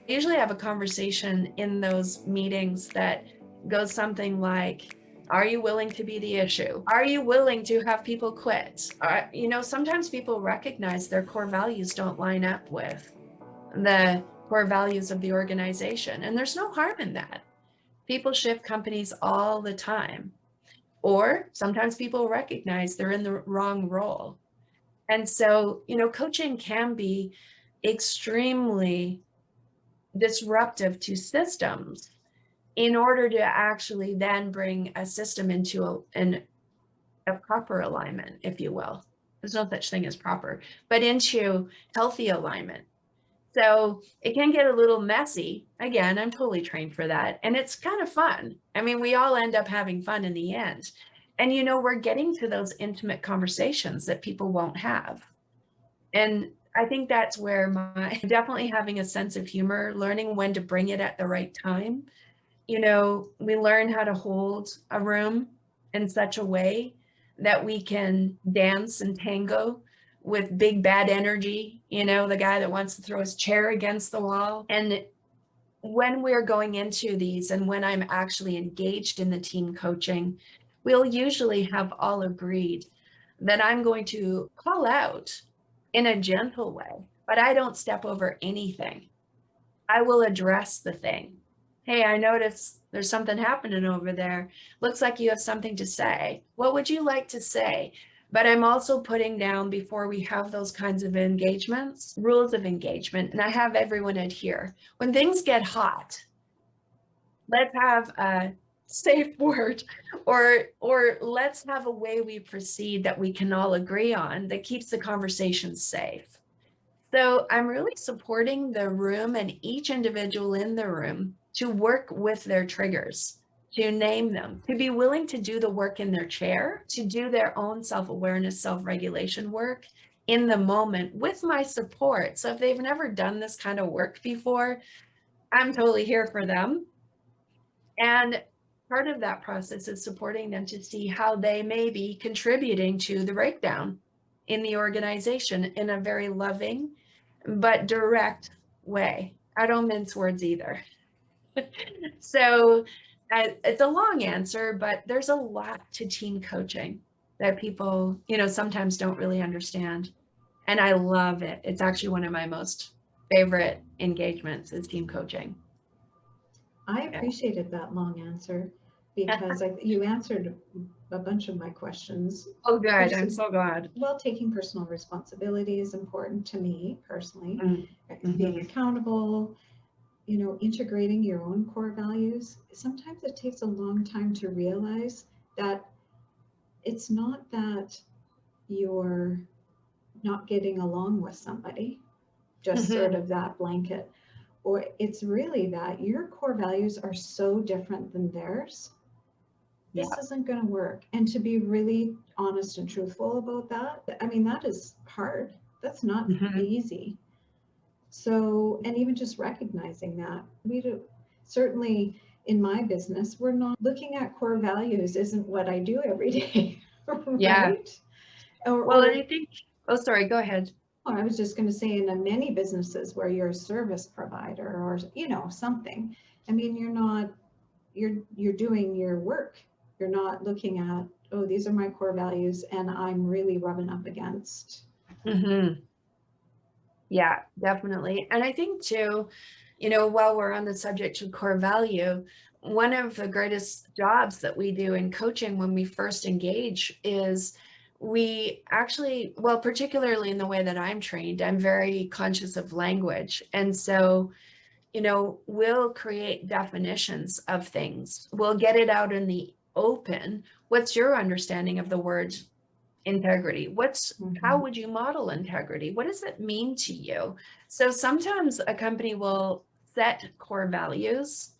I usually have a conversation in those meetings that goes something like, are you willing to be the issue? Are you willing to have people quit? Sometimes people recognize their core values don't line up with the core values of the organization, and there's no harm in that. People shift companies all the time, or sometimes people recognize they're in the wrong role. And so, coaching can be extremely disruptive to systems in order to actually then bring a system into a proper alignment, if you will. There's no such thing as proper, but into healthy alignment. So it can get a little messy. Again, I'm totally trained for that. And it's kind of fun. I mean, we all end up having fun in the end. And, we're getting to those intimate conversations that people won't have. And I think that's where definitely having a sense of humor, learning when to bring it at the right time. We learn how to hold a room in such a way that we can dance and tango with big bad energy, the guy that wants to throw his chair against the wall. And when we're going into these and when I'm actually engaged in the team coaching, we'll usually have all agreed that I'm going to call out in a gentle way, but I don't step over anything. I will address the thing. Hey, I notice there's something happening over there. Looks like you have something to say. What would you like to say? But I'm also putting down, before we have those kinds of engagements, rules of engagement, and I have everyone adhere. When things get hot, let's have a safe word, or let's have a way we proceed that we can all agree on that keeps the conversation safe. So I'm really supporting the room and each individual in the room to work with their triggers, to name them, to be willing to do the work in their chair, to do their own self-awareness, self-regulation work in the moment with my support. So if they've never done this kind of work before, I'm totally here for them. And part of that process is supporting them to see how they may be contributing to the breakdown in the organization in a very loving but direct way. I don't mince words either. So it's a long answer, but there's a lot to team coaching that people, sometimes don't really understand. And I love it. It's actually one of my most favorite engagements is team coaching. I Yeah. appreciated that long answer because you answered a bunch of my questions. Oh, good. I'm so glad. Well, taking personal responsibility is important to me personally. Being Mm-hmm. accountable, integrating your own core values. Sometimes it takes a long time to realize that it's not that you're not getting along with somebody, just sort Mm-hmm. of that blanket, or it's really that your core values are so different than theirs. This Yeah. isn't going to work. And to be really honest and truthful about that, I mean, that is hard. That's not Mm-hmm. easy. So, and even just recognizing that we do, certainly in my business, we're not looking at core values, isn't what I do every day, Yeah. right? Or, Well, or I think, oh, sorry, go ahead. I was just going to say, in many businesses where you're a service provider or something, I mean, you're doing your work. You're not looking at, oh, these are my core values, and I'm really rubbing up against. Mm-hmm. Yeah, definitely. And I think too, while we're on the subject of core value, one of the greatest jobs that we do in coaching when we first engage is we actually, well, particularly in the way that I'm trained, I'm very conscious of language. And so, we'll create definitions of things. We'll get it out in the open. What's your understanding of the word integrity? How Mm-hmm. would you model integrity? What does it mean to you? So sometimes a company will set core values,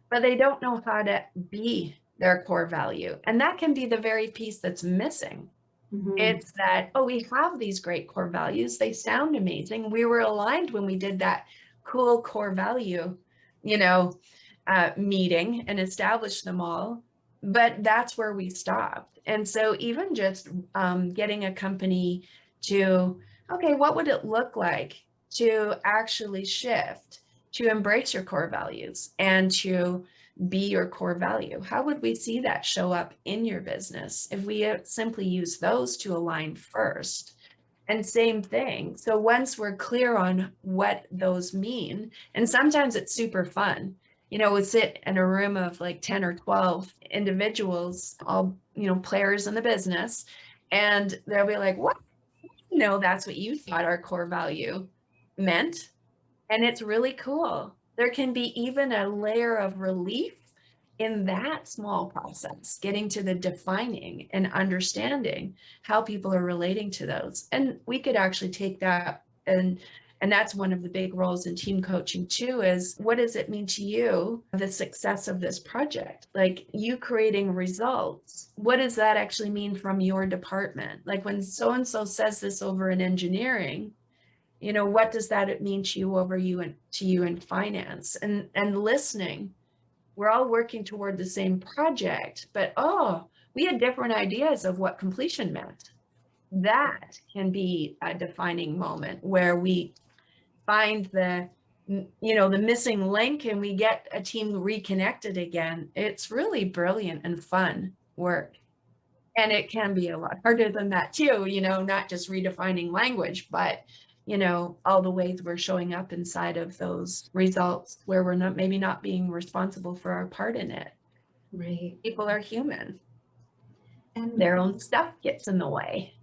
but they don't know how to be their core value. And that can be the very piece that's missing. Mm-hmm. It's that, oh, we have these great core values. They sound amazing. We were aligned when we did that cool core value, you know, meeting and established them all. But that's where we stopped. And so even just getting a company to, okay, what would it look like to actually shift? to embrace your core values and to be your core value? How would we see that show up in your business if we simply use those to align first? And same thing. So once we're clear on what those mean, and sometimes it's super fun. We sit in a room of like 10 or 12 individuals, all, players in the business, and they'll be like, what? That's what you thought our core value meant. And it's really cool. There can be even a layer of relief in that small process, getting to the defining and understanding how people are relating to those. And we could actually take that, and that's one of the big roles in team coaching too, is what does it mean to you, the success of this project? Like you creating results, what does that actually mean from your department? Like when so-and-so says this over in engineering, what does that mean to you over to you in finance? And listening. We're all working toward the same project, but we had different ideas of what completion meant. That can be a defining moment where we find the missing link and we get a team reconnected again. It's really brilliant and fun work. And it can be a lot harder than that too, not just redefining language, but all the ways we're showing up inside of those results where we're maybe not being responsible for our part in it. Right. People are human. And Their own stuff gets in the way.